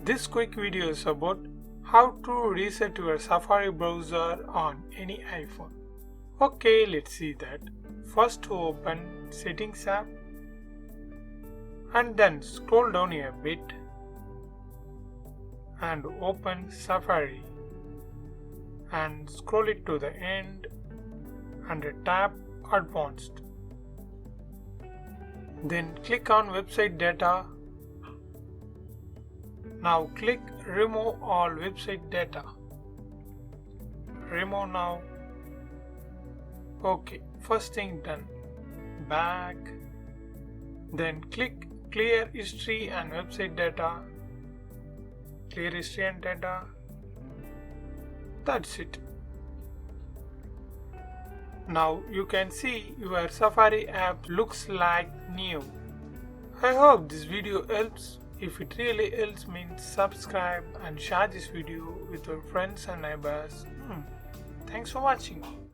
This quick video is about how to reset your Safari browser on any iPhone. Okay, let's see that. First open Settings app and then scroll down a bit and open Safari and scroll it to the end and tap Advanced. Then click on Website Data. Now click Remove all website data. Remove now. Okay, first thing done. Back. Then click Clear History and Website Data. Clear History and Data. That's it. Now you can see your Safari app looks like new. I hope this video helps. If it really helps, means subscribe and share this video with your friends and neighbors. Thanks for watching.